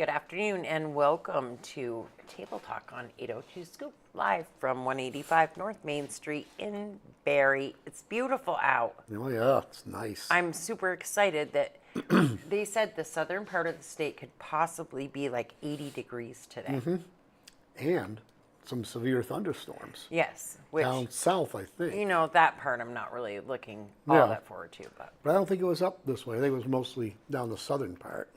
good afternoon, and welcome to Table Talk on 802 Scoop, live from 185 North Main Street in Barrie. It's beautiful out. Oh, yeah, it's nice. I'm super excited that they said the southern part of the state could possibly be like 80 degrees today. And some severe thunderstorms. Yes, which, Down south, I think. you know, that part I'm not really looking all Yeah. that forward to, but But I don't think it was up this way. I think it was mostly down the southern part.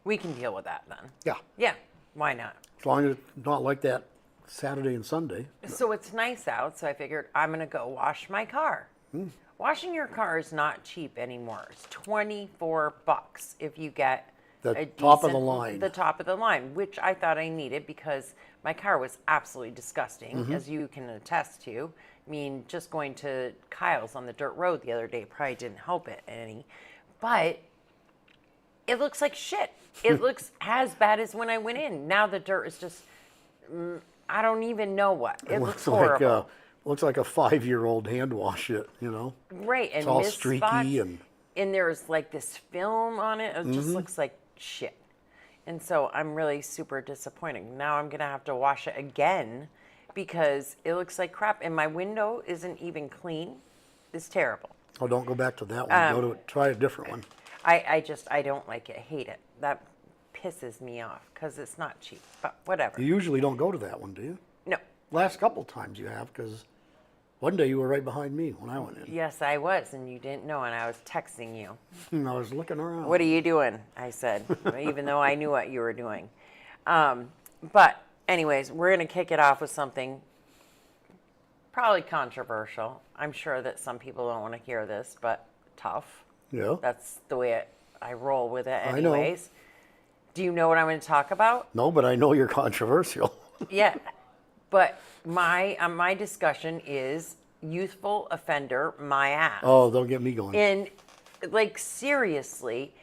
we can deal with that then. Yeah, Yeah, why not? as long as it's not like that Saturday and Sunday. So it's nice out, so I figured I'm going to go wash my car. Washing your car is not cheap anymore. It's $24 if you get The a top of the decent- line. The top of the line, which I thought I needed because my car was absolutely disgusting, as you can attest to. I mean, just going to Kyle's on the dirt road the other day probably didn't help it any. But it looks like shit. It looks as bad as when I went in. Now the dirt is just, I don't even know what. It looks horrible. Looks like a 5-year-old hand wash it, you know? Right, and It's all mist streaky spots, and- there's like this film on it. It just looks like shit. And so I'm really super disappointed. Now I'm gonna have to wash it again because it looks like crap. And my window isn't even clean. It's terrible. Oh, don't go back to that one. Go to try a different one. I don't like it. I hate it. That pisses me off because it's not cheap. But whatever. You usually don't go to that one, do you? No. Last couple times you have, because one day you were right behind me when I went in. Yes, I was, and you didn't know, and I was texting you. And I was looking around. What are you doing? I said, even though I knew what you were doing. But anyways, we're going to kick it off with something probably controversial. I'm sure that some people don't want to hear this, but tough. Yeah. That's the way I roll with it I know. anyways. Do you know what I'm going to talk about? No, but I know you're controversial. Yeah. But my discussion is youthful offender, my ass. Oh, don't get me going. And like seriously,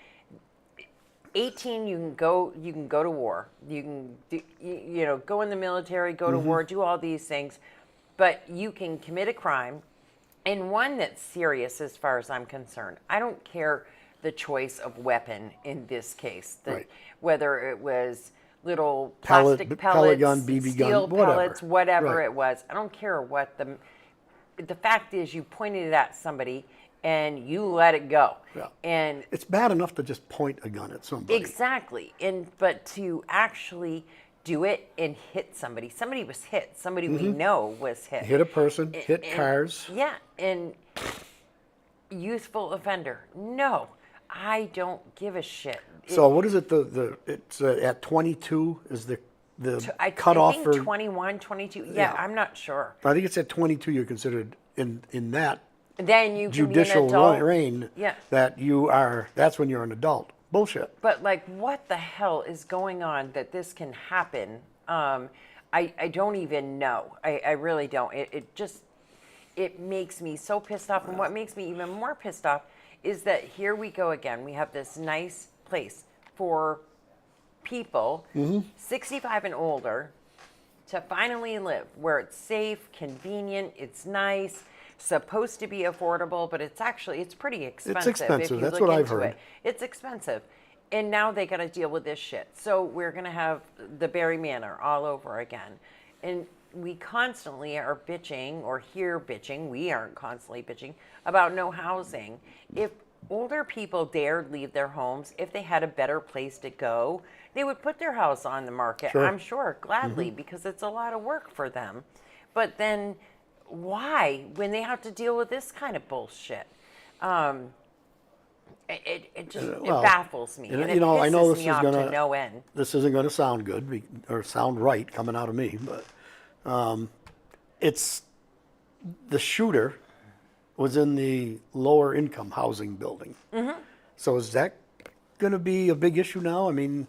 18 you can go to war. You can go in the military, go to war, do all these things, but you can commit a crime, and one that's serious as far as I'm concerned. I don't care the choice of weapon in this case. Right. Whether it was little Pellet- plastic pellet pellets, gun, BB gun, steel whatever. pellets, whatever Right. it was. I don't care what the fact is you pointed it at somebody and you let it go. Yeah. And It's bad enough to just point a gun at somebody. exactly. But to actually do it and hit somebody. Somebody was hit. Somebody we know was hit. Hit a person, hit And- cars. Yeah. And youthful offender. No. I don't give a shit. So what is it? It's at 22 is the I cutoff think for. 21, 22. Yeah, Yeah. I'm not sure. I think it's at 22. You're considered in that Then you can judicial be an adult. reign. Yeah. That you are. That's when you're an adult. Bullshit. But like, what the hell is going on that this can happen? I don't even know. I really don't. It makes me so pissed off. And what makes me even more pissed off is that here we go again. We have this nice place for people 65 and older to finally live where it's safe, convenient, it's nice, supposed to be affordable, but it's pretty expensive. expensive. If you That's look what I've into heard. it. It's expensive. And now they got to deal with this shit. So we're going to have the Barrie Manor all over again. And we constantly are bitching or hear bitching. We aren't constantly bitching about no housing. If older people dared leave their homes, if they had a better place to go, they would put their house on the market, Sure. I'm sure, gladly, because it's a lot of work for them. But then why, when they have to deal with this kind of bullshit? It Well, baffles me. and, And it you know, I know pisses this me is off gonna- to no end. This isn't going to sound good or sound right coming out of me, but it's the shooter was in the lower income housing building. So is that going to be a big issue now? I mean,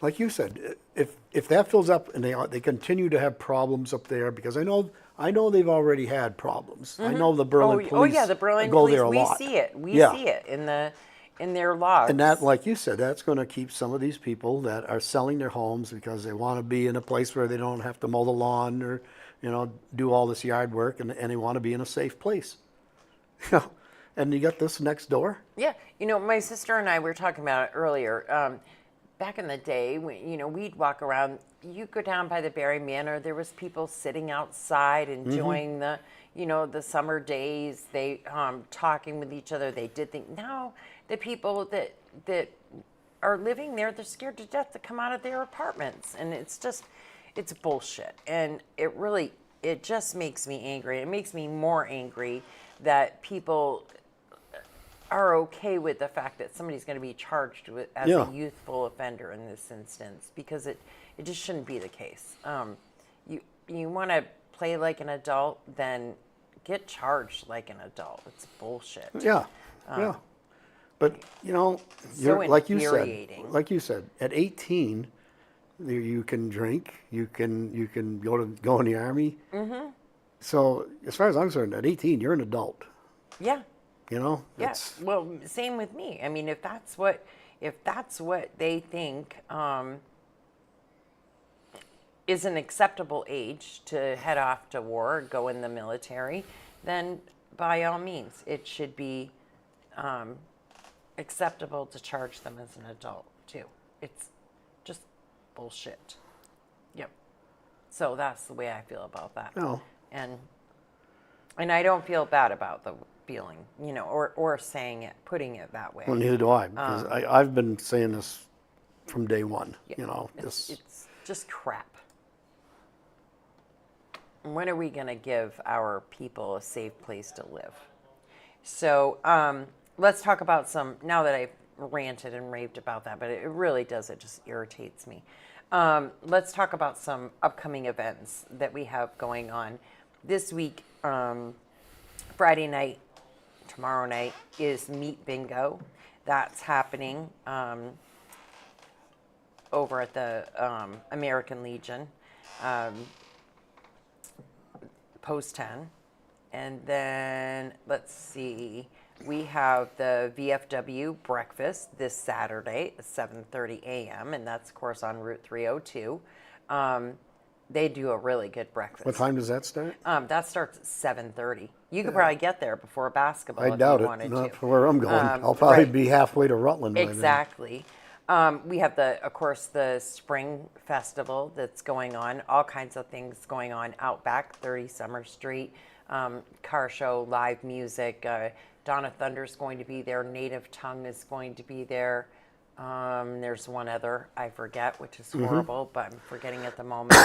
like you said, if that fills up and they continue to have problems up there, because I know they've already had problems. I know the Berlin police. Oh yeah, the Berlin go police. there a We lot. see it. We Yeah. see it in their logs. And that, like you said, that's going to keep some of these people that are selling their homes because they want to be in a place where they don't have to mow the lawn or, do all this yard work, and they want to be in a safe place. And you got this next door. Yeah, my sister and I were talking about it earlier. back in the day, when, we'd walk around. You go down by the Barry Manor. There was people sitting outside enjoying the summer days. They talking with each other. They did things. Now the people that are living there, they're scared to death to come out of their apartments, and it's bullshit. And it just makes me angry. It makes me more angry that people are okay with the fact that somebody's going to be charged as Yeah. a youthful offender in this instance, because it just shouldn't be the case. You want to play like an adult, then get charged like an adult. It's bullshit. Yeah, yeah. But you're infuriating. like you said, at 18, you can drink, you can go in the army. Mm-hmm. So as far as I'm concerned, at 18, you're an adult. Yeah. Yeah. Yes. Well, same with me. I mean, if that's what they think is an acceptable age to head off to war, go in the military, then by all means, it should be acceptable to charge them as an adult too. It's just bullshit. Yep. So that's the way I feel about that. No. And I don't feel bad about the feeling, or saying it, putting it that way. Well, neither do I, because I've been saying this from day one. It's just crap. When are we going to give our people a safe place to live? So let's talk about now that I've ranted and raved about that, but it really does, it just irritates me. Let's talk about some upcoming events that we have going on. This week, Friday night, tomorrow night, is Meat Bingo. That's happening over at the American Legion, Post 10. And then, let's see, we have the VFW breakfast this Saturday at 7:30 a.m., and that's, of course, on Route 302. They do a really good breakfast. What time does that start? That starts at 7:30. You could probably get there before basketball I if doubt you it. wanted Not to. for where I'm going. I'll probably right. be halfway to Rutland by then. Exactly. We have of course, the Spring Festival that's going on. All kinds of things going on out back, 30 Summer Street. Car show, live music. Donna Thunder's going to be there. Native Tongue is going to be there. There's one other I forget, which is horrible, but I'm forgetting at the moment.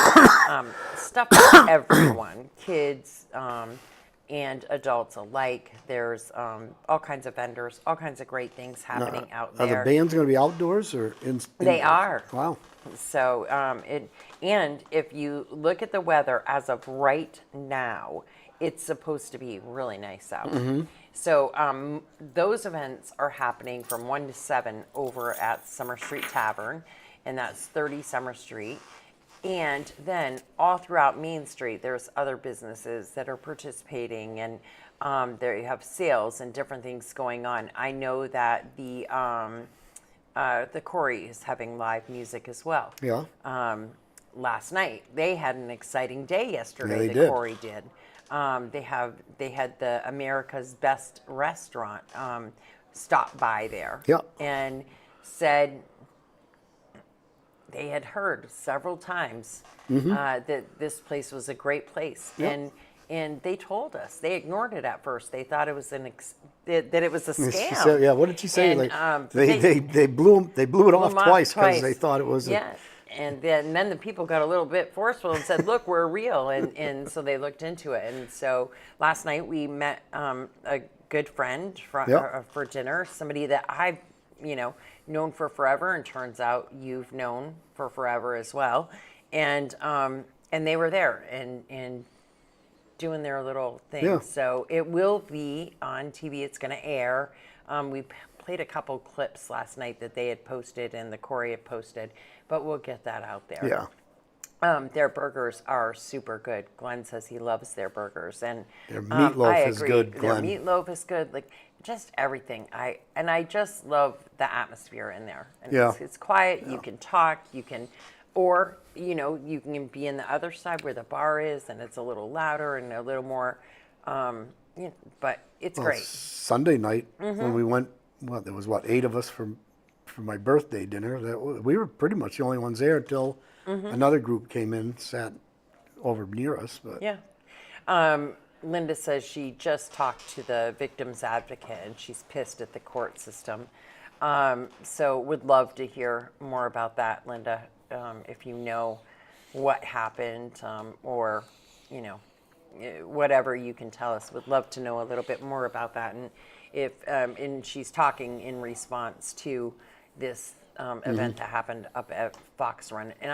Stuff for everyone, kids and adults alike. There's all kinds of vendors, all kinds of great things happening out Are there. the bands going to be outdoors or in? They are. Wow. So and if you look at the weather as of right now, it's supposed to be really nice out. So those events are happening from 1 to 7 over at Summer Street Tavern, and that's 30 Summer Street. And then all throughout Main Street, there's other businesses that are participating, and there you have sales and different things going on. I know that the Corey is having live music as well. Yeah. Last night they had an exciting day yesterday. Yeah, they the did. Corey did. They had the America's Best Restaurant stop by there. Yeah. And said they had heard several times that this place was a great place. Yeah. And they told us. They ignored it at first. They thought it was that it was a She scam. said, yeah. What did she say? And, They blew it off them twice because they thought it was. Yeah. And then the people got a little bit forceful and said, look, we're real. And so they looked into it. And so last night we met a good friend for dinner, somebody that I've, known for forever. And turns out you've known for forever as well. And they were there and doing their little thing. Yeah. So it will be on TV. It's going to air. We played a couple clips last night that they had posted and the Corey had posted, but we'll get that out there. Yeah. Their burgers are super good. Glenn says he loves their burgers, and Their meatloaf I is agree. good, Their Glenn. meatloaf is good. Like just everything. I just love the atmosphere in there. And Yeah. it's quiet. You can talk. You can, or you can be in the other side where the bar is, and it's a little louder and a little more. But it's great. Sunday night when we went, there was 8 of us from for my birthday dinner. We were pretty much the only ones there until another group came in, sat over near us. But Yeah. Linda says she just talked to the victim's advocate and she's pissed at the court system. So would love to hear more about that, Linda, if you know what happened, or, whatever you can tell us. Would love to know a little bit more about that. And if, and she's talking in response to this event that happened up at Fox Run. And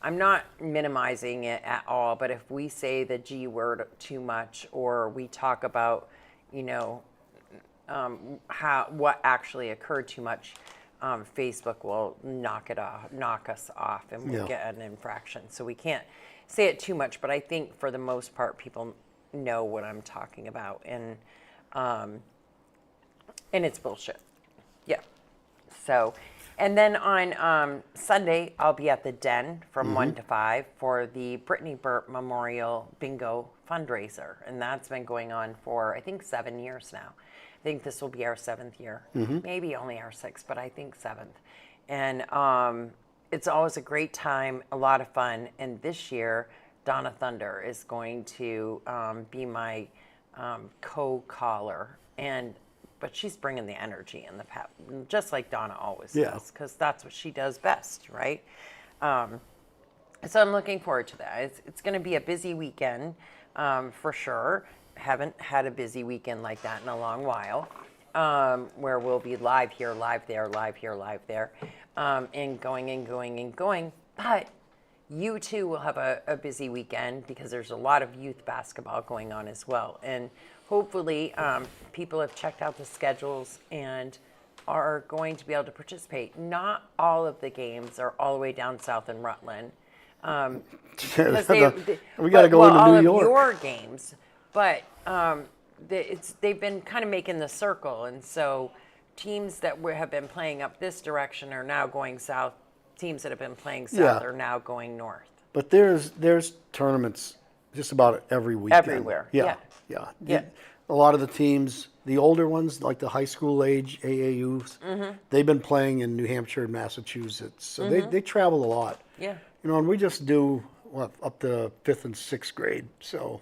I'm not minimizing it at all, but if we say the G word too much, or we talk about, what actually occurred too much, Facebook will knock us off, and we'll get an infraction. So we can't say it too much, but I think for the most part, people know what I'm talking about, and it's bullshit. Yeah. So, and then on Sunday, I'll be at the Den from 1 to 5 for the Brittany Burt Memorial Bingo fundraiser. And that's been going on for, I think, 7 years now. I think this will be our 7th year. Maybe only our 6th, but I think 7th. And it's always a great time, a lot of fun. And this year, Donna Thunder is going to be my co-caller. But she's bringing the energy and the pep, just like Donna always does, because that's what she does best, right? So I'm looking forward to that. It's going to be a busy weekend, for sure. Haven't had a busy weekend like that in a long while, where we'll be live here, live there, live here, live there, and going and going and going. But you too will have a busy weekend because there's a lot of youth basketball going on as well. And hopefully people have checked out the schedules and are going to be able to participate. Not all of the games are all the way down south in Rutland. Because we got to go into all New of York. your games, but they've been kind of making the circle. And so teams that have been playing up this direction are now going south. Teams that have been playing south are now going north. But there's tournaments just about every weekend. Everywhere, Yeah. A lot of the teams, the older ones, like the high school age AAUs, they've been playing in New Hampshire and Massachusetts. So they travel a lot. Yeah. And we just do, up to 5th and 6th grade. So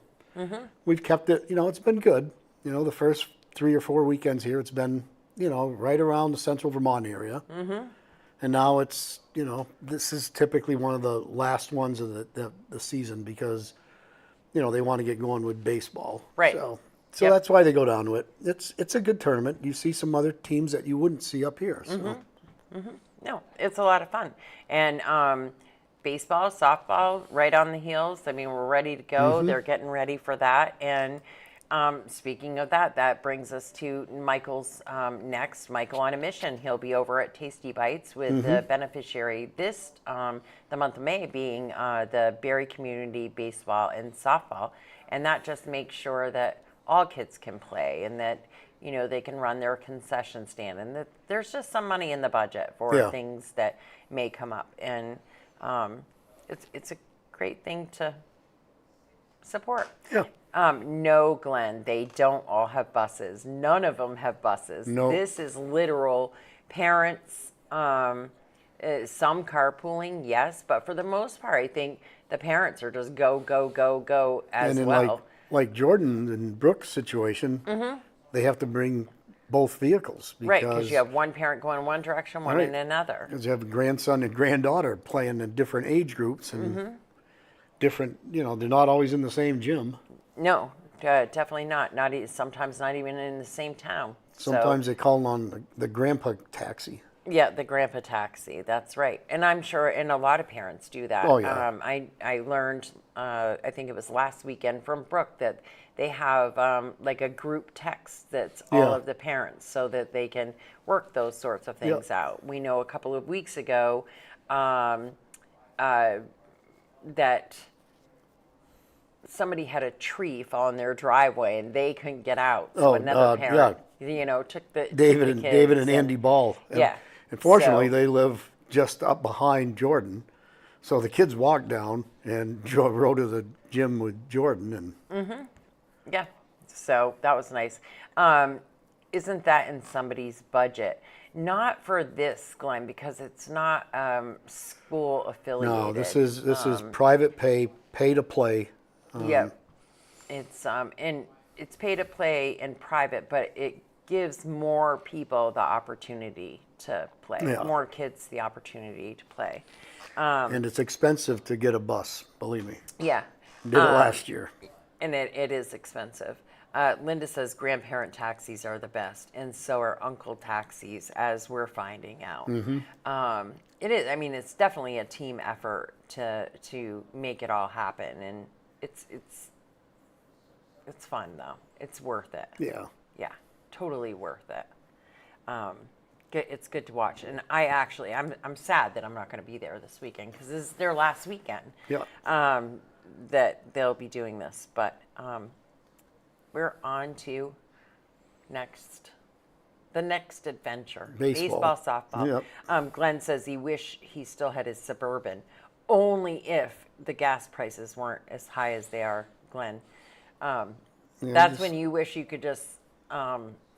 we've kept it, it's been good. The first 3 or 4 weekends here, it's been, right around the central Vermont area. And now it's, this is typically one of the last ones of the season because, they want to get going with baseball. Right. So that's why they go down to it. It's a good tournament. You see some other teams that you wouldn't see up here. So. No, it's a lot of fun. And baseball, softball, right on the heels. I mean, we're ready to go. They're getting ready for that. And speaking of that, that brings us to Michael's next. Michael on a mission. He'll be over at Tasty Bites with the beneficiary this, the month of May being the Barrie Community Baseball and Softball. And that just makes sure that all kids can play and that, they can run their concession stand and that there's just some money in the budget for things that may come up. And it's a great thing to support. Yeah. No, Glenn, they don't all have buses. None of them have buses. No. This is literal parents, some carpooling, yes, but for the most part, I think the parents are just go, go, go, go as and well. Like Jordan and Brooke's situation, they have to bring both vehicles. Right, because you have one parent going in one direction, one in another. Because you have a grandson and granddaughter playing in different age groups and different, they're not always in the same gym. No, definitely not. Sometimes not even in the same town. Sometimes they call on the grandpa taxi. Yeah, the grandpa taxi. That's right. And I'm sure, and a lot of parents do that. Oh, yeah. I learned, I think it was last weekend from Brooke, that they have like a group text that's all of the parents so that they can work those sorts of things out. We know a couple of weeks ago that somebody had a tree fall in their driveway and they couldn't get out. So another parent, took the David took the and kids Andy Ball. Yeah. Unfortunately, they live just up behind Jordan, so the kids walked down and rode to the gym with Jordan. And Yeah, so that was nice. Isn't that in somebody's budget? Not for this, Glenn, because it's not school affiliated. No, this is private pay to play. Yep. It's and it's pay to play and private, but it gives more people the opportunity to play. Yeah. More kids the opportunity to play. And it's expensive to get a bus, believe me. Yeah. Did it last year. And it is expensive. Linda says grandparent taxis are the best, and so are uncle taxis, as we're finding out. It is. I mean, it's definitely a team effort to make it all happen, and it's fun though. It's worth it. Yeah. Yeah, totally worth it. It's good to watch, and I'm sad that I'm not going to be there this weekend because this is their last weekend. Yeah. That they'll be doing this, but we're on to the next adventure. Baseball. Softball. Yep. Glenn says he wish he still had his Suburban, only if the gas prices weren't as high as they are, Glenn. That's when you wish you could just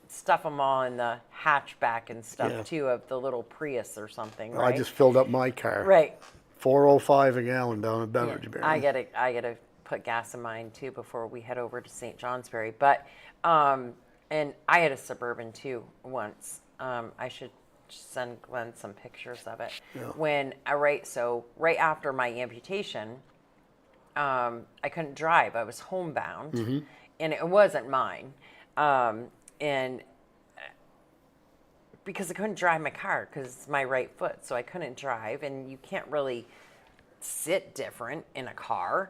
stuff them all in the hatchback and stuff Yeah. too of the little Prius or something, I right? just filled up my car. Right. $4.05 a gallon down at Yeah. Beverage Baron. I gotta put gas in mine too before we head over to St. Johnsbury. But and I had a Suburban too once. I should send Glenn some pictures of it. Yeah. When right after my amputation, I couldn't drive. I was homebound, and it wasn't mine. And because I couldn't drive my car because it's my right foot, so I couldn't drive, and you can't really sit different in a car.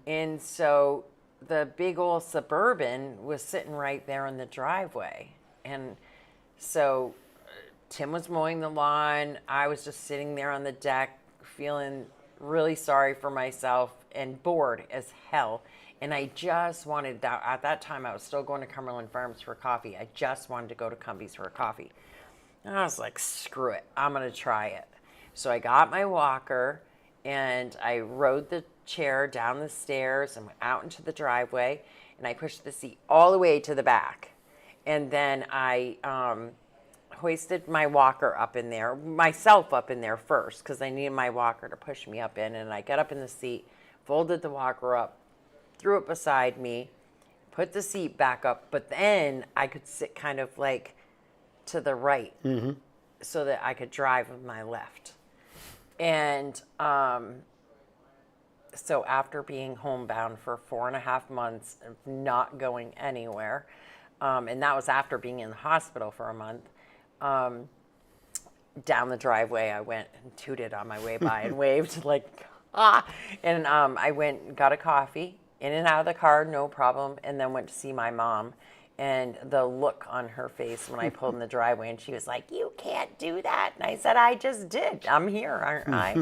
And so the big old Suburban was sitting right there in the driveway. And so Tim was mowing the lawn. I was just sitting there on the deck feeling really sorry for myself and bored as hell. And I just wanted, at that time I was still going to Cumberland Farms for coffee. I just wanted to go to Cumbies for a coffee. And I was like, screw it, I'm going to try it. So I got my walker and I rode the chair down the stairs and went out into the driveway, and I pushed the seat all the way to the back. And then I hoisted my walker up in there, myself up in there first, because I needed my walker to push me up in. And I got up in the seat, folded the walker up, threw it beside me, put the seat back up, but then I could sit kind of like to the right so that I could drive with my left. And so after being homebound for 4.5 months of not going anywhere, and that was after being in the hospital for a month, down the driveway I went and tooted on my way by and waved like, ah! And I went and got a coffee, in and out of the car, no problem, and then went to see my mom. And the look on her face when I pulled in the driveway, and she was like, "You can't do that." And I said, "I just did. I'm here, aren't I?"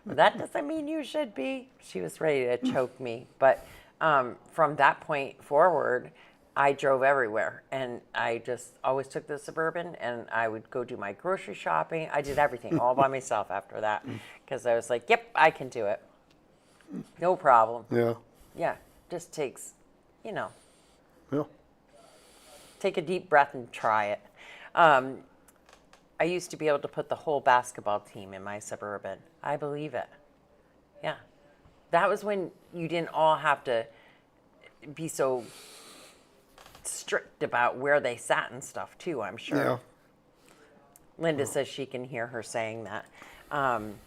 "Well, that doesn't mean you should be." She was ready to choke me. But from that point forward, I drove everywhere. And I just always took the Suburban, and I would go do my grocery shopping. I did everything all by myself after that, because I was like, yep, I can do it. No problem. Yeah. Yeah, just takes, Yeah. take a deep breath and try it. I used to be able to put the whole basketball team in my Suburban. I believe it. Yeah. That was when you didn't all have to be so strict about where they sat and stuff too, I'm sure. Yeah. Linda says she can hear her saying that. And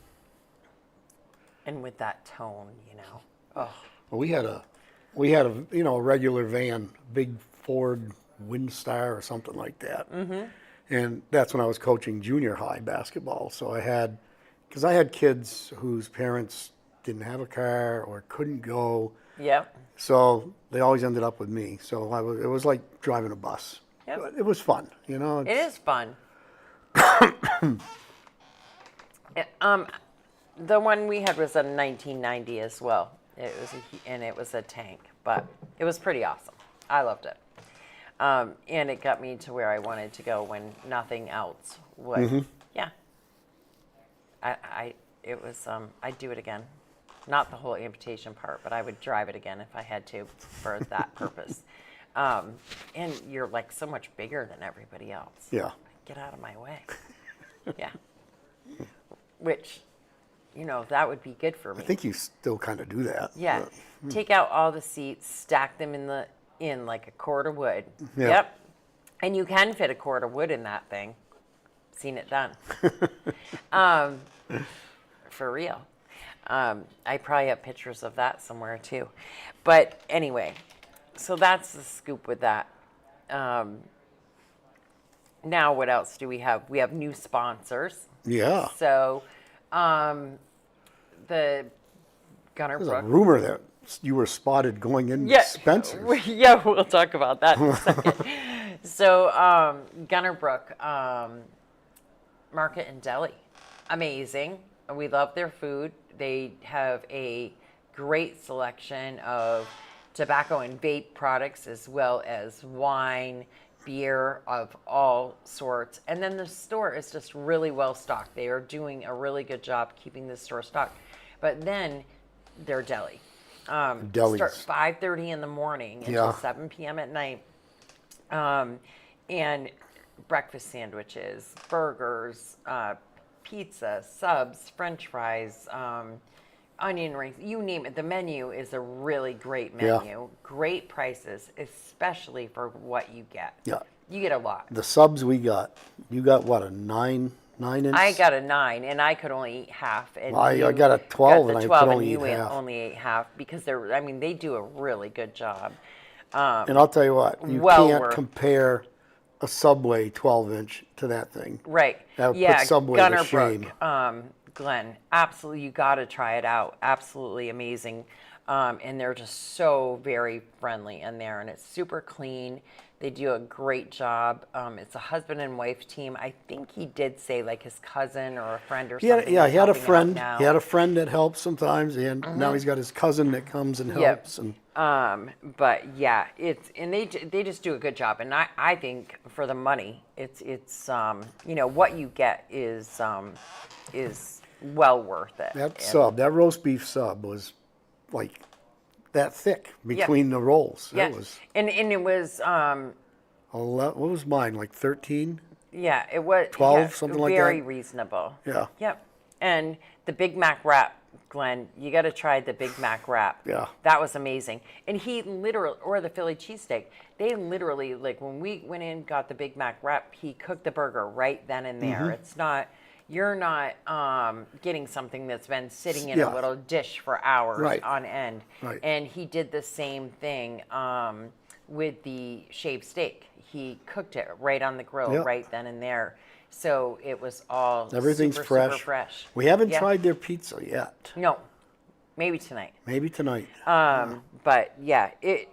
with that tone, Oh. Well, we had a regular van, big Ford Windstar or something like that. And that's when I was coaching junior high basketball. So I had kids whose parents didn't have a car or couldn't go. Yep. So they always ended up with me. So it was like driving a bus. Yep. But it was fun, It is fun. The one we had was a 1990 as well. It was a tank, but it was pretty awesome. I loved it. And it got me to where I wanted to go when nothing else would. Yeah. I'd do it again. Not the whole amputation part, but I would drive it again if I had to for that purpose. And you're like so much bigger than everybody else. Yeah. get out of my way. Yeah. Which, that would be good for me. I think you still kind of do that. Yeah. Take out all the seats, stack them in like a cord of wood. Yeah. Yep. And you can fit a cord of wood in that thing. Seen it done. For real. I probably have pictures of that somewhere too. But anyway, so that's the scoop with that. Now what else do we have? We have new sponsors. Yeah. So the Gunner There's a Brook. rumor that you were spotted going into Yeah, Spencer's. yeah, we'll talk about that in a second. So Gunner Brook Market and Deli, amazing. We love their food. They have a great selection of tobacco and vape products, as well as wine, beer of all sorts. And then the store is just really well stocked. They are doing a really good job keeping the store stocked. But then their deli. Delis. Start 5:30 in the morning until Yeah. 7 p.m. at night. And breakfast sandwiches, burgers, pizza, subs, French fries, onion rings, you name it. The menu is a really great Yeah. menu. Great prices, especially for what you get. Yeah. You get a lot. The subs we got, you got what, a 9-inch? I got a 9, and I could only eat half. And I you got a 12, got the and I could 12, only and you eat half. only ate half because they do a really good job. And I'll tell you what, you well can't worth- compare a Subway 12-inch to that thing. Right. That would put yeah, Subway to Gunner shame. Brook, Glenn, absolutely, you got to try it out. Absolutely amazing. And they're just so very friendly in there, and it's super clean. They do a great job. It's a husband and wife team. I think he did say like his cousin or a friend or something. He had a is helping him out friend. now. He had a friend that helps sometimes, and now he's got his cousin that comes and Yep. helps. And But yeah, they just do a good job, and I think for the money, it's what you get is well worth it. that roast beef sub was like that thick between the rolls. Yeah, It was and it was what was mine, like 13? yeah, it was 12, yeah, something like very that? reasonable. Yeah. Yep. And the Big Mac wrap, Glenn, you got to try the Big Mac wrap. Yeah. That was amazing. And he literally, or the Philly cheesesteak, they literally, like when we went in, got the Big Mac wrap, he cooked the burger right then and there. Mm-hmm. It's not, you're not getting something that's been sitting in Yeah. a little dish for hours Right. on end. Right. And he did the same thing with the shaved steak. He cooked it right on the grill, Yep. right then and there. So it was all Everything's super, fresh. super fresh. We haven't Yeah. tried their pizza yet. No, maybe tonight. Maybe tonight. But yeah, it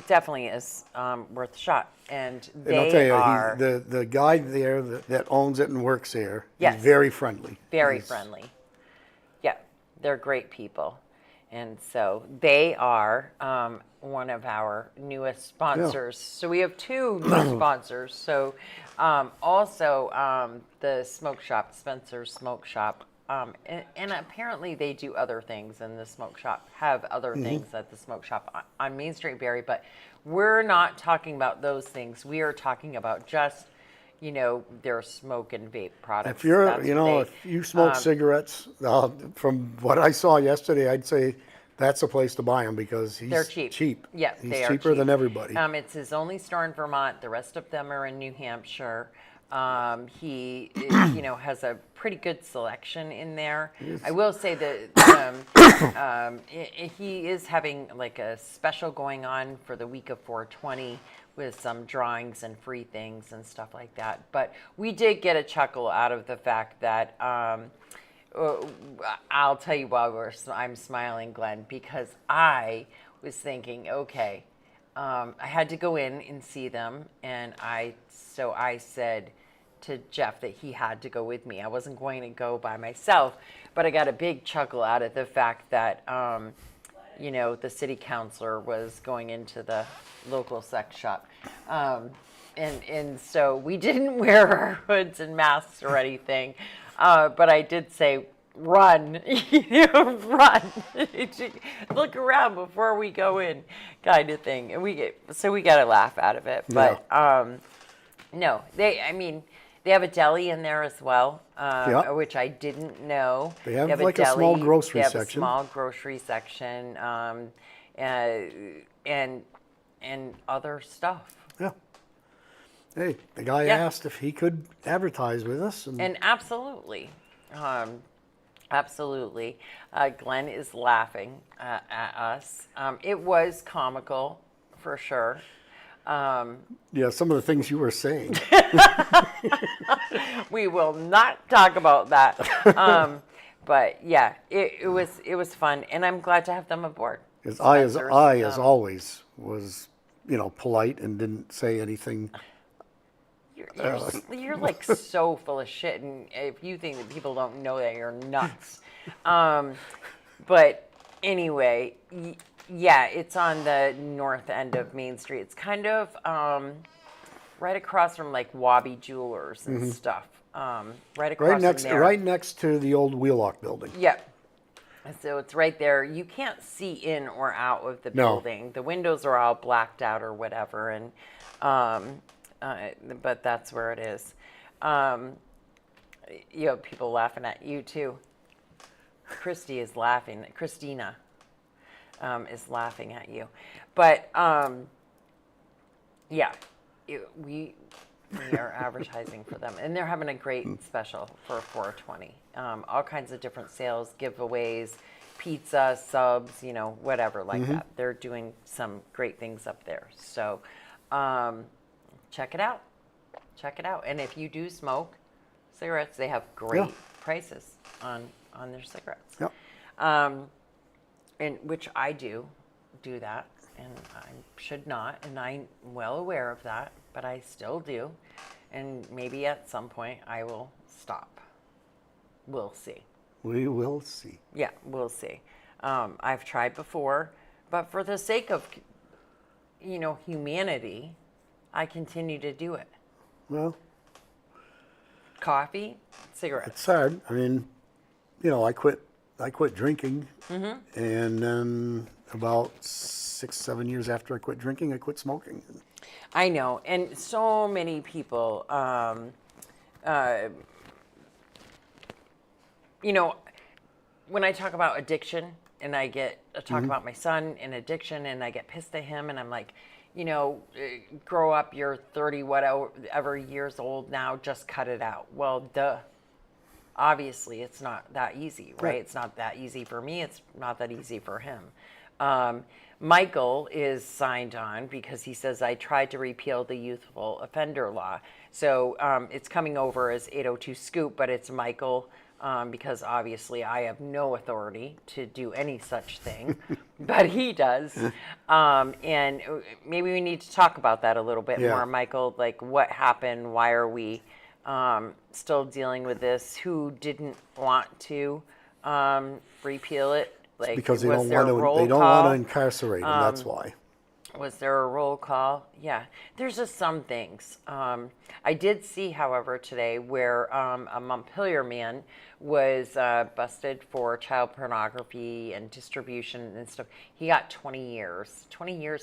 definitely is worth a shot. And And I'll they tell you, are the guy there that owns it and works there, Yes. he's very friendly. very He's- friendly. Yeah, they're great people. And so they are one of our newest sponsors. So we have two new sponsors. So also the smoke shop, Spencer's Smoke Shop. And apparently they do other things in the smoke shop, have other things at the smoke shop on Main Street, Barry. But we're not talking about those things. We are talking about just, their smoke and vape products. If you're, That's what if you smoke cigarettes, from what I saw yesterday, I'd say that's a place to buy them because he's They're cheap. Yeah, he's they are cheaper cheap. than everybody. It's his only store in Vermont. The rest of them are in New Hampshire. He, has a pretty good selection in there. I will say that he is having like a special going on for the week of 420 with some drawings and free things and stuff like that. But we did get a chuckle out of the fact that I'll tell you why I'm smiling, Glenn, because I was thinking, okay, I had to go in and see them, and I said to Jeff that he had to go with me. I wasn't going to go by myself, but I got a big chuckle out of the fact that the city councilor was going into the local sex shop. And so we didn't wear our hoods and masks or anything, but I did say, run, run, look around before we go in, kind of thing. And we got a laugh out of it. But No, I mean, they have a deli in there as well, Yeah. which I didn't know. They have like a small grocery They have section. a small grocery section, uh, and other stuff. Yeah. Hey, the guy Yeah. asked if he could advertise with us, and And absolutely, absolutely, Glenn is laughing at us. It was comical, for sure. yeah, some of the things you were saying. We will not talk about that. But yeah, it was fun, and I'm glad to have them aboard. As Spencer's, as always, was, polite and didn't say anything. You're like so full of shit, and if you think that people don't know that, you're nuts. But anyway, yeah, it's on the north end of Main Street. It's kind of right across from like Wabi Jewelers and stuff. Right across from there. Right next to the old Wheelock building. Yep. So it's right there. You can't see in or out of the No. building. The windows are all blacked out or whatever, and but that's where it is. You have people laughing at you too. Christy is laughing. Christina is laughing at you, but yeah, we are advertising for them, and they're having a great special for 420. All kinds of different sales, giveaways, pizza, subs, whatever like that. They're doing some great things up there. So check it out. Check it out. And if you do smoke cigarettes, they have great prices on their cigarettes. Yep. And which I do that, and I should not, and I'm well aware of that, but I still do, and maybe at some point I will stop. We'll see. We will see. Yeah, we'll see. I've tried before, but for the sake of, humanity, I continue to do it. Well, Coffee, cigarettes. it's hard. I mean, I quit drinking, and then about 6-7 years after I quit drinking, I quit smoking. I know, and so many people, when I talk about addiction, and I talk about my son and addiction, and I get pissed at him, and I'm like, grow up, you're 30 whatever years old now, just cut it out. Well, duh. Obviously, it's not that easy, right? It's not that easy for me. It's not that easy for him. Michael is signed on because he says, I tried to repeal the youthful offender law. So it's coming over as 802 Scoop, but it's Michael because obviously I have no authority to do any such thing, but he does. And maybe we need to talk about that a little bit more, Michael, like what happened? Why are we still dealing with this? Who didn't want to repeal it? Like, Because they was don't there a roll want to call? incarcerate them. That's why. Was there a roll call? Yeah, there's just some things. I did see, however, today where a Montpelier man was busted for child pornography and distribution and stuff. He got 20 years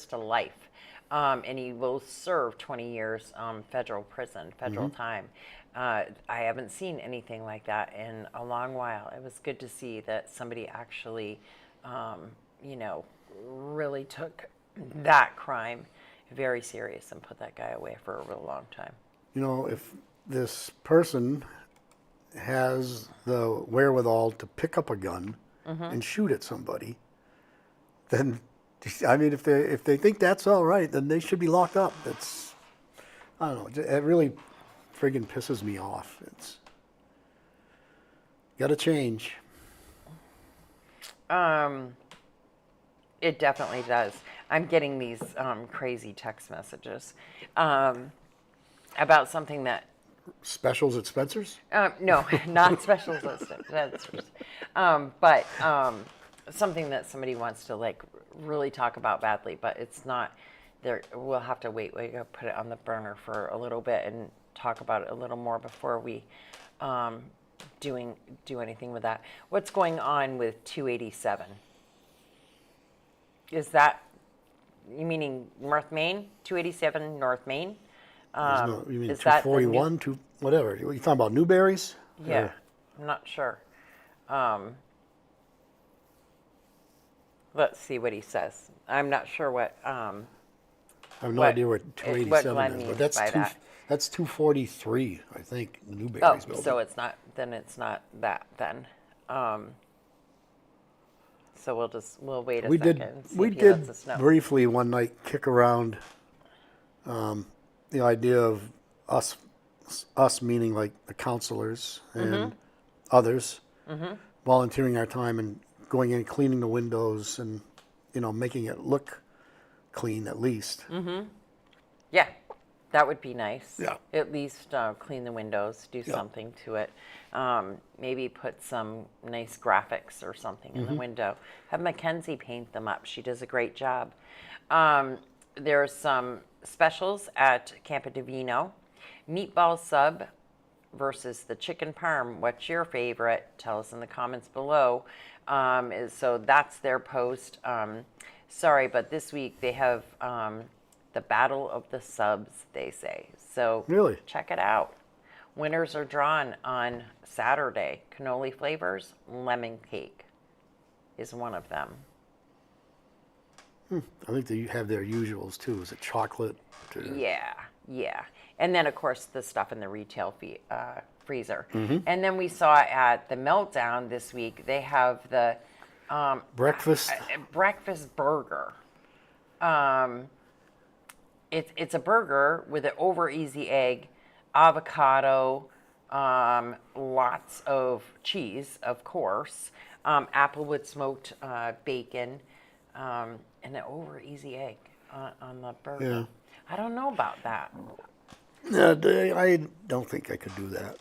to life. And he will serve 20 years federal prison, federal time. I haven't seen anything like that in a long while. It was good to see that somebody actually, really took that crime very serious and put that guy away for a real long time. If this person has the wherewithal to pick up a gun and shoot at somebody, then, I mean, if they think that's all right, then they should be locked up. I don't know. It really friggin' pisses me off. It's got to change. It definitely does. I'm getting these crazy text messages about something that Specials at Spencer's? no, not special Spencer's, but something that somebody wants to like really talk about badly, but it's not there. We'll have to wait. We gotta put it on the burner for a little bit and talk about it a little more before we do anything with that. What's going on with 287? Is that, you meaning North Main, 287 North Main? You mean is that the new- 241, whatever? You talking about Newberry's? Yeah, Or- I'm not sure. Let's see what he says. I'm not sure what. I have no what- idea what what 287 Glenn is, means but that's by that. that's 243, I think, the Oh, Newberry's building. so it's not. Then it's not that. Then. So we'll wait a we second. did And see we if he did lets us know. briefly one night kick around the idea of us meaning like the counselors Mm-hmm. and others volunteering our time and going in, cleaning the windows, and making it look clean at least. Yeah, that would be nice. Yeah. At least clean the windows, do something to it. Maybe put some nice graphics or something in the window. Have Mackenzie paint them up. She does a great job. There's some specials at Campo Divino. Meatball sub versus the chicken parm. What's your favorite? Tell us in the comments below. So that's their post. Sorry, but this week they have the Battle of the Subs, they say. So Really? check it out. Winners are drawn on Saturday. Cannoli flavors, lemon cake is one of them. I think they have their usuals too. Is it chocolate? Yeah, yeah. And then, of course, the stuff in the retail freezer. And then we saw at the Meltdown this week, they have the Breakfast. breakfast burger. It's a burger with an over easy egg, avocado, lots of cheese, of course, applewood smoked bacon, and an over easy egg on the burger. Yeah. I don't know about that. No, I don't think I could do that.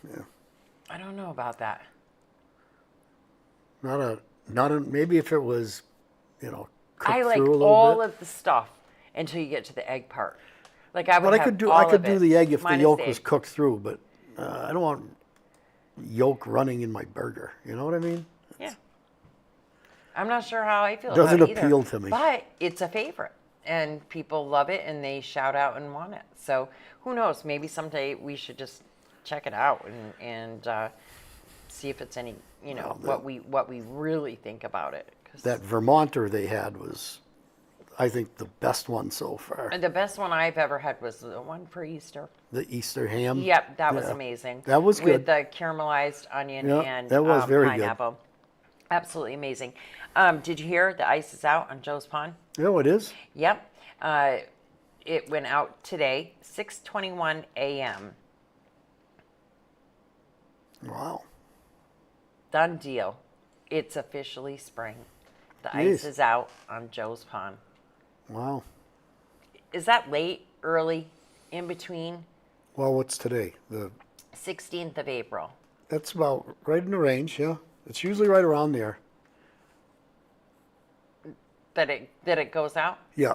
Yeah. I don't know about that. Not a. Maybe if it was, cooked I like through a little all bit. of the stuff until you get to the egg part. Like I would But I have could do. all I could of do it, the egg if the minus yolk the was egg. cooked through. But I don't want yolk running in my burger. You know what I mean? Yeah. I'm not sure how I feel Doesn't about it either. appeal to me. But it's a favorite. And people love it and they shout out and want it. So who knows? Maybe someday we should just check it out and see if it's any, what we really think about it. 'Cause That Vermonter they had was, I think, the best one so far. the best one I've ever had was the one for Easter. The Easter ham. Yep, that was Yeah. amazing. That was With good. the caramelized onion Yeah, and that was very good. pineapple. Absolutely amazing. Did you hear the ice is out on Joe's Pond? Oh, it is? Yep. It went out today, 6:21 a.m. Wow. Done deal. It's officially spring. The Jeez. ice is out on Joe's Pond. Wow. Is that late, early, in between? Well, what's today? 16th of April. That's about right in the range, yeah. It's usually right around there. That it goes out? Yeah.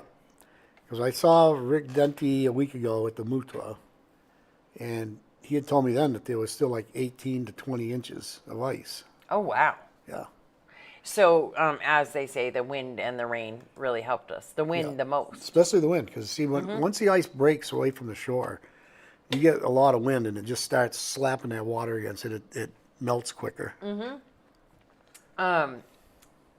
Because I saw Rick Dente a week ago at the Mutla, and he had told me then that there was still like 18 to 20 inches of ice. Oh, wow. Yeah. So, as they say, the wind and the rain really helped us. The wind Yeah. the most. Especially the wind, because see, once the ice breaks away from the shore, you get a lot of wind, and it just starts slapping that water against it. It melts quicker.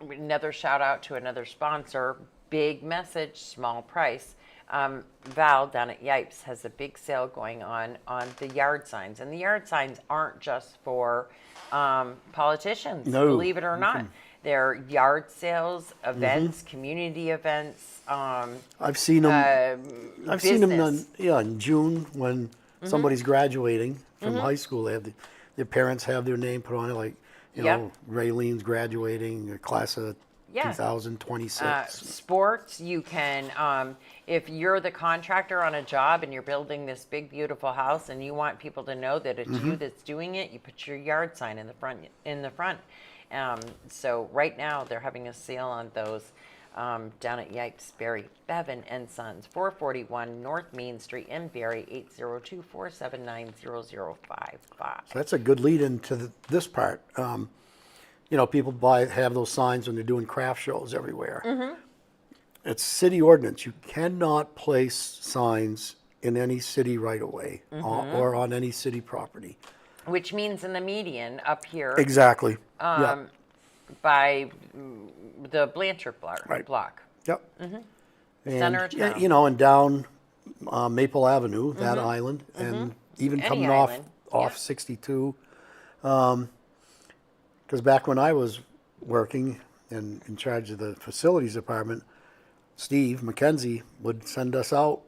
Another shout out to another sponsor. Big message, small price. Val down at Yipes has a big sale going on the yard signs. And the yard signs aren't just for politicians, No. believe it or not. They're yard sales, events, community events. I've seen them. I've seen them business. in June when somebody's graduating from high school. They have their parents have their name put on it, like Yep. Raylene's graduating, a class of Yeah. 2026. Sports, you can, if you're the contractor on a job and you're building this big, beautiful house and you want people to know that it's you that's doing it, you put your yard sign in the front. So right now they're having a sale on those down at Yipes, Berry, Bevan and Sons, 441 North Main Street in Berry, 802-479-0055. That's a good lead into this part. People have those signs when they're doing craft shows everywhere. It's city ordinance. You cannot place signs in any city right away or on any city property. Which means in the median up here Exactly. Yeah. by the Blanchard block. Right. Yep. And, Center of yeah, town. you know, and down Maple Avenue, that island, and even Any coming island. off Yep. 62. Because back when I was working and in charge of the facilities department, Steve McKenzie would send us out,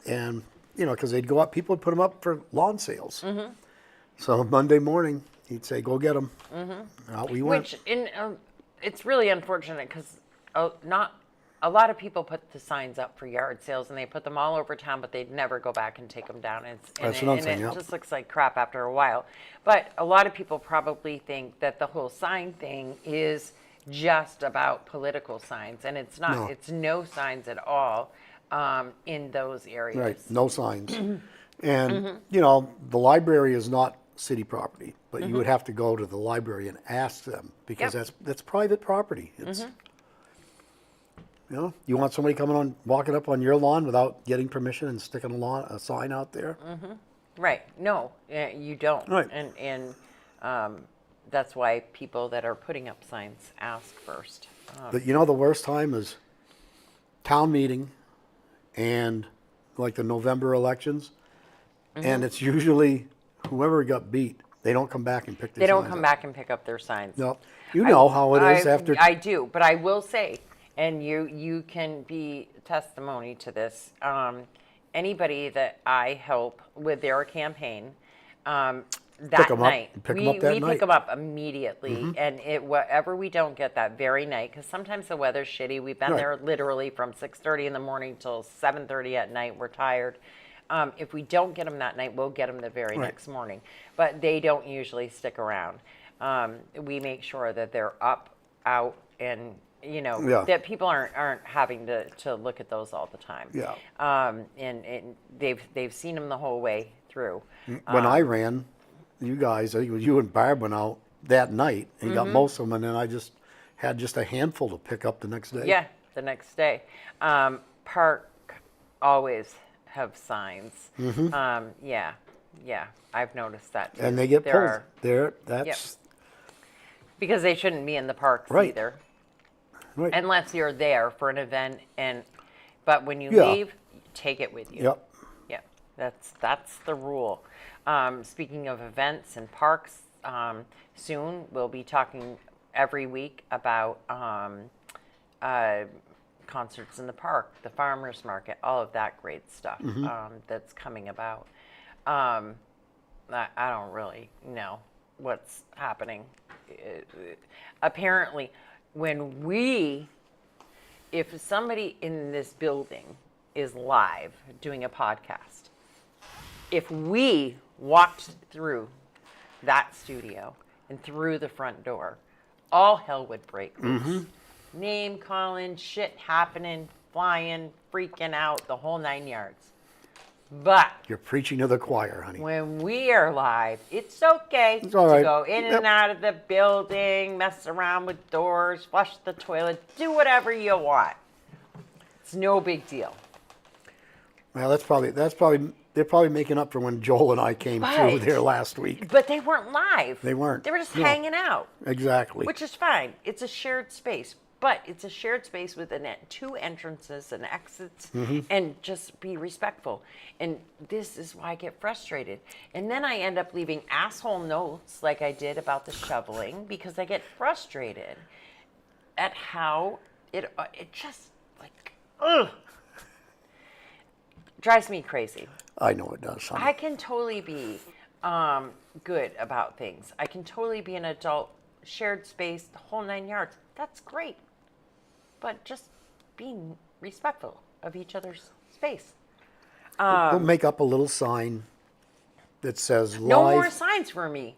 and you know, because they'd go up, people would put them up for lawn sales. So Monday morning, he'd say, "Go get them." Out we went. Which it's really unfortunate because not a lot of people put the signs up for yard sales and they put them all over town, but they'd never go back and take them down. That's what I'm saying, it yeah. just looks like crap after a while. But a lot of people probably think that the whole sign thing is just about political signs, and it's not. No. It's no signs at all in those areas. Right, no signs. And, you know, the library is not city property, but you would have to go to the library and ask them, because Yep. that's private property. It's, you know, you want somebody walking up on your lawn without getting permission and sticking a sign out there? Right. No, you don't. Right. And that's why people that are putting up signs ask first. But you know, the worst time is town meeting and like the November elections, and it's usually whoever got beat, they don't come back and pick their They don't signs come up. back and pick up their signs. No, you know how it is after. I do, but I will say, and you can be testimony to this. Anybody that I help with their campaign, that Pick 'em up. night, Pick 'em we up that pick night. them up immediately, and whatever we don't get that very night, because sometimes the weather's shitty. We've been Right. there literally from 6:30 in the morning till 7:30 at night. We're tired. If we don't get them that night, we'll get them the very Right. next morning. But they don't usually stick around. We make sure that they're up, out, and you know Yeah. that people aren't having to look at those all the time. Yeah. And they've seen them the whole way through. When I ran, you guys, I think it was you and Barb went out that night and got most of them, and then I just had just a handful to pick up the next day. Yeah, the next day. Park always have signs. Yeah, I've noticed that too. And they get There pulled. are- That's because they shouldn't be in the parks Right. either, right. unless you're there for an event. But when you Yeah. leave, take it with you. Yep. Yeah, that's the rule. Speaking of events and parks, soon we'll be talking every week about concerts in the park, the farmers market, all of that great stuff that's coming about. I don't really know what's happening. Apparently, if somebody in this building is live doing a podcast, if we walked through that studio and through the front door, all hell would break loose. Name calling, shit happening, flying, freaking out, the whole 9 yards. But You're preaching to the choir, honey. when we are live, it's okay It's all to right. go in Yep. and out of the building, mess around with doors, flush the toilet, do whatever you want. It's no big deal. Well, they're probably making up for when Joel and I came through Right. there last week. But they weren't live. They weren't. They were just No. hanging out, Exactly. which is fine. It's a shared space, but it's a shared space with two entrances and exits, and just be respectful. And this is why I get frustrated. And then I end up leaving asshole notes like I did about the shoveling because I get frustrated at how it just like, ugh, drives me crazy. I know it does, honey. I can totally be good about things. I can totally be an adult, shared space, the whole 9 yards. That's great. But just being respectful of each other's space. We'll make up a little sign that says No live. more signs for me.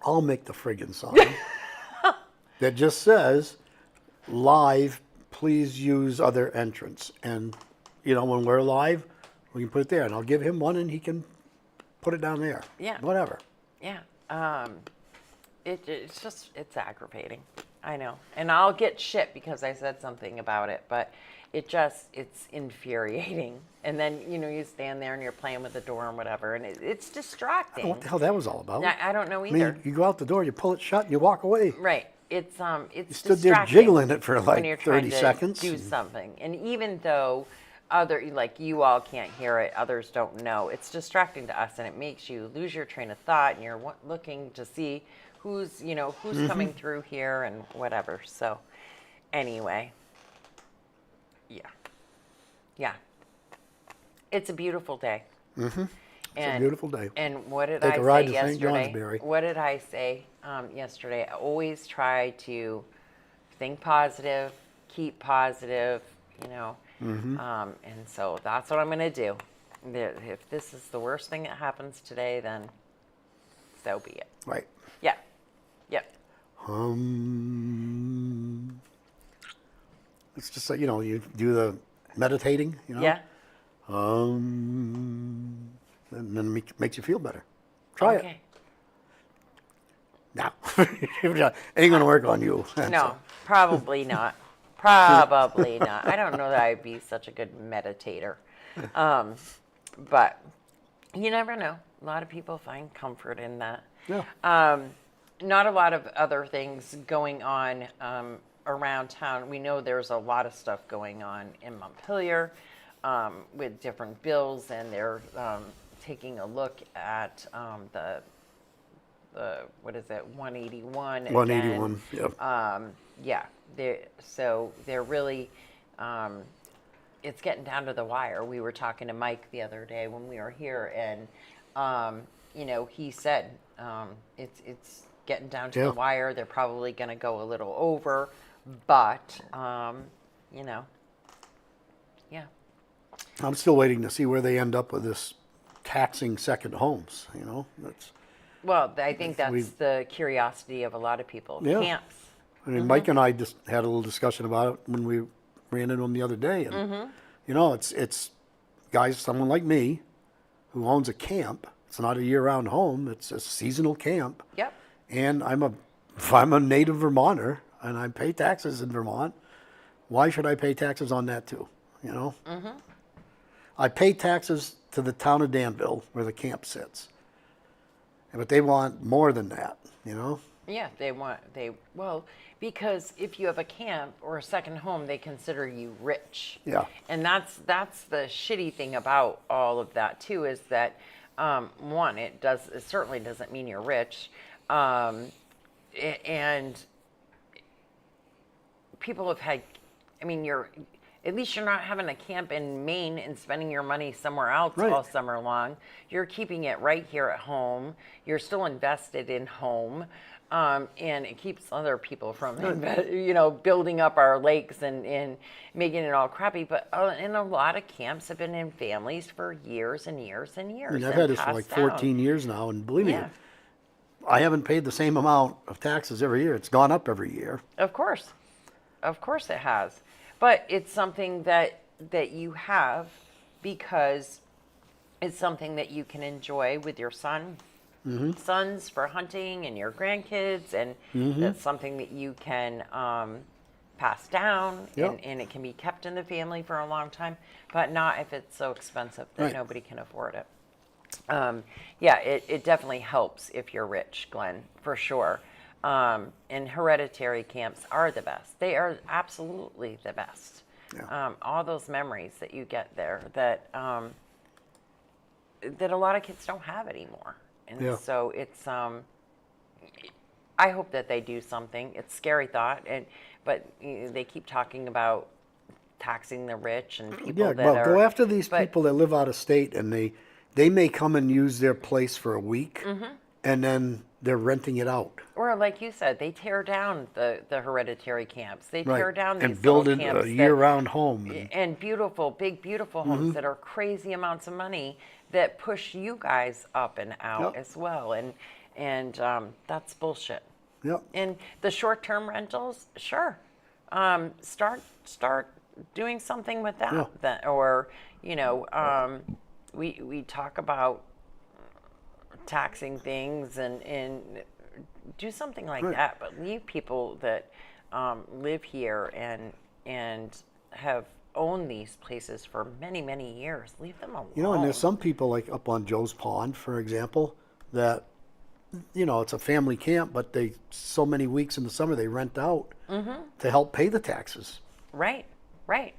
I'll make the friggin' sign that just says live, please use other entrance. And, you know, when we're live, we can put it there. And I'll give him one and he can put it down there. Yeah. Whatever. Yeah. It's aggravating. I know. And I'll get shit because I said something about it. But it's infuriating. And then, you stand there and you're playing with the door and whatever, and it's distracting. What the hell that was all about? I don't know I mean, either. you go out the door, you pull it shut, and you walk away. Right. It's You stood there distracting jiggling it for when like you're 30 trying to seconds. do something. And even though you all can't hear it, others don't know, it's distracting to us, and it makes you lose your train of thought, and you're looking to see who's coming through here and whatever. So anyway, yeah. It's a beautiful day. It's a beautiful day. And what did Take I a ride say to St. yesterday? Johnsbury. What did I say yesterday? I always try to think positive, keep positive, and so that's what I'm going to do. If this is the worst thing that happens today, then so be it. Right. Yeah. Yep. It's just like, you do the meditating, Yeah. And then makes you feel better. Try it. Okay. No. Ain't going to work on you. No, probably not. Probably not. I don't know that I'd be such a good meditator. But you never know. A lot of people find comfort in that. Yeah. Not a lot of other things going on around town. We know there's a lot of stuff going on in Montpelier with different bills, and they're taking a look at the what is it, 181 again. 181, yeah. They're really, it's getting down to the wire. We were talking to Mike the other day when we were here, and he said it's getting down to the wire. They're probably going to go a little over, but yeah. I'm still waiting to see where they end up with this taxing second homes, That's. Well, I think that's the curiosity of a lot of people. Yeah. Camps. I mean, Mike and I just had a little discussion about it when we ran into him the other day, and it's guys, someone like me, who owns a camp. It's not a year-round home; it's a seasonal camp. Yep. And if I'm a native Vermonter and I pay taxes in Vermont, why should I pay taxes on that too? I pay taxes to the town of Danville where the camp sits, but they want more than that. Yeah, because if you have a camp or a second home, they consider you rich. Yeah. And that's the shitty thing about all of that too, is that one, it certainly doesn't mean you're rich, and people have had. I mean, at least you're not having a camp in Maine and spending your money somewhere else all summer long. You're keeping it right here at home. You're still invested in home. And it keeps other people from, building up our lakes and making it all crappy. But and a lot of camps have been in families for years and years and years. And I've had this for like 14 years now, and believe me, I haven't paid the same amount of taxes every year. It's gone up every year. Of course it has. But it's something that you have because it's something that you can enjoy with your sons for hunting and your grandkids, and that's something that you can pass down, and it can be kept in the family for a long time, but not if it's so expensive that nobody can afford it. It definitely helps if you're rich, Glenn, for sure. And hereditary camps are the best. They are absolutely the best. Yeah. All those memories that you get there that a lot of kids don't have anymore. And so it's, I hope that they do something. It's a scary thought, but they keep talking about taxing the rich and people go after these people that live out of state, and they may come and use their place for a week, and then they're renting it out. Or like you said, they tear down the hereditary camps. They tear down these and build little camps a year-round home. And beautiful, big, beautiful homes that are crazy amounts of money that push you guys up and out as well. And that's bullshit. Yep. And the short-term rentals, sure. Start doing something with that. Yeah. Or, we talk about taxing things and do something like that, but leave people that live here and have owned these places for many, many years. Leave them alone. You know, and there's some people like up on Joe's Pond, for example, that, you know, it's a family camp, but they, so many weeks in the summer, they rent out to help pay the taxes. Right, right.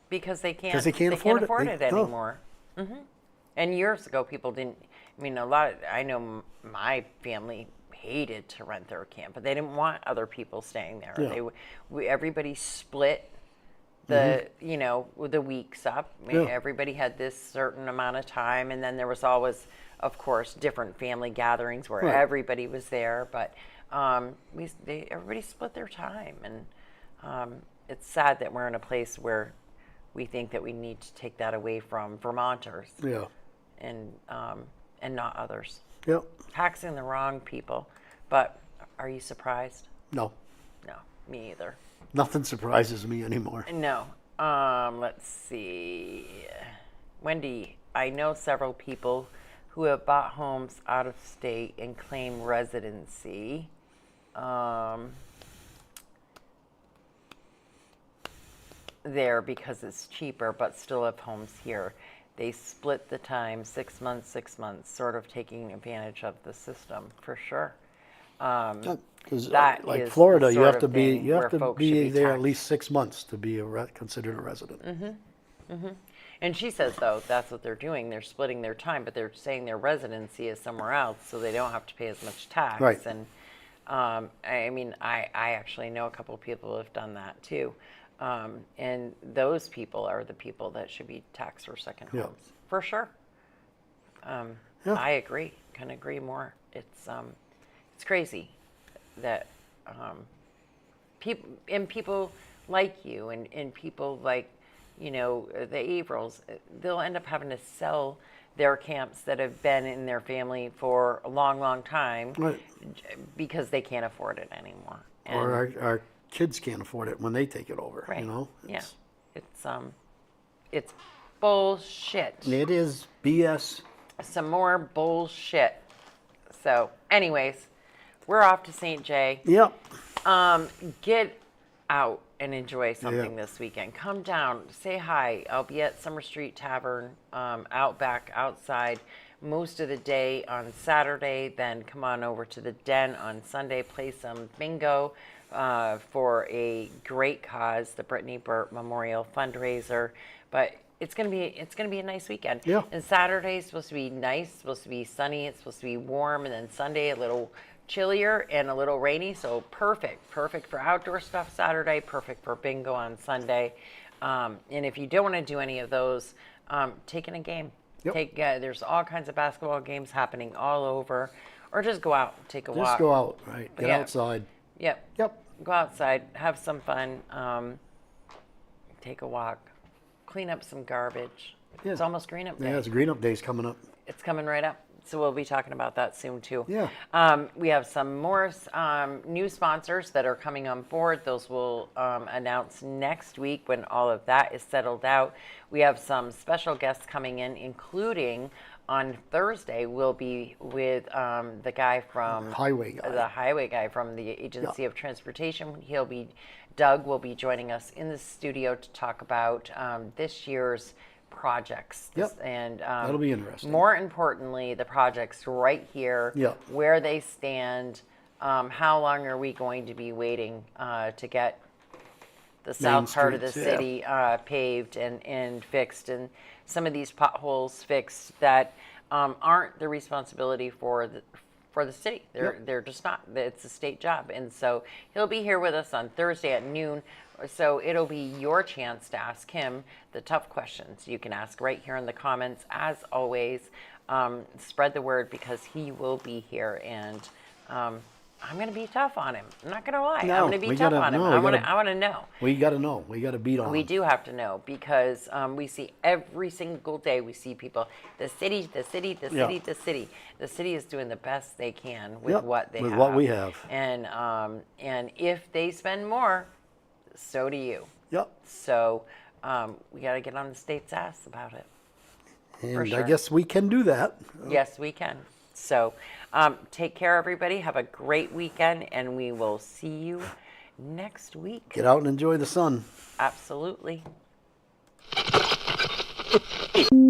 Because they can't, 'Cause they can't afford it. afford it No. anymore. And years ago, people didn't. I mean, I know my family hated to rent their camp, but they didn't want other people staying there. Yeah. Everybody split the, you know, the weeks up. Yeah. Everybody had this certain amount of time, and then there was always, of course, different family gatherings where Right. everybody was there. But everybody split their time, and it's sad that we're in a place where we think that we need to take that away from Vermonters Yeah. and not others. Yep. Taxing the wrong people. But are you surprised? No. No, me either. Nothing surprises me anymore. No. Let's see. Wendy, I know several people who have bought homes out of state and claim residency. There because it's cheaper, but still have homes here. They split the time, 6 months, sort of taking advantage of the system for sure. Because That like is the Florida, you sort have of to be thing where folks should be there at taxed. least 6 months to be considered a resident. And she says, though, that's what they're doing. They're splitting their time, but they're saying their residency is somewhere else, so they don't have to pay as much tax. Right. And I mean, I actually know a couple of people who have done that too. And those people are the people that should be taxed for second Yeah. homes, for sure. Yeah. I agree. Couldn't agree more. It's crazy that people like you and people like, you know, the Avrils, they'll end up having to sell their camps that have been in their family for a long, long time Right. because they can't afford it anymore. And, Or our kids can't afford it when they take it over. right. You know. Yeah. It's bullshit. It is BS. Some more bullshit. So, anyways, we're off to St. Jay. Yep. Get out and enjoy something Yeah. this weekend. Come down, say hi. I'll be at Summer Street Tavern, out back, outside, most of the day on Saturday. Then come on over to the Den on Sunday, play some bingo for a great cause, the Brittany Burt Memorial Fundraiser. But it's gonna be a nice weekend. Yeah. And Saturday is supposed to be nice, supposed to be sunny, it's supposed to be warm, and then Sunday a little chillier and a little rainy. So perfect for outdoor stuff Saturday, perfect for bingo on Sunday. And if you don't want to do any of those, take in a game. Yep. There's all kinds of basketball games happening all over, or just go out, take a walk. Just go out. Right. Get Yeah. outside. Yep. Yep. Go outside, have some fun, take a walk, clean up some garbage. Yeah. It's almost Green Up Day. Yeah, it's Green Up Days coming up. It's coming right up. So we'll be talking about that soon too. Yeah. We have some more new sponsors that are coming on board. Those will announce next week when all of that is settled out. We have some special guests coming in, including on Thursday, we'll be with the guy from Highway guy. the highway guy from the Agency of Transportation. Doug will be joining us in the studio to talk about this year's projects. Yep. And That'll be interesting. more importantly, the projects right here, Yep. where they stand, how long are we going to be waiting to get the south part of the streets, yeah. city paved and fixed, and some of these potholes fixed that aren't the responsibility for the city. They're just not. It's a state job. And so he'll be here with us on Thursday at noon. So it'll be your chance to ask him the tough questions. You can ask right here in the comments. As always, spread the word because he will be here, and I'm going to be tough on him. I'm not going to lie. No, I'm going to be we tough gotta- on him. no, I we want gotta- to know. We got to know. We got to beat on We them. do have to know because we see every single day, we see people, the city. The city is doing the best they can with Yep, what they with have. what we have. And if they spend more, so do you. Yep. So we got to get on the state's ass about it. And sure. I guess we can do that. Yes, we can. So take care, everybody. Have a great weekend, and we will see you next week. Get out and enjoy the sun. Absolutely. it.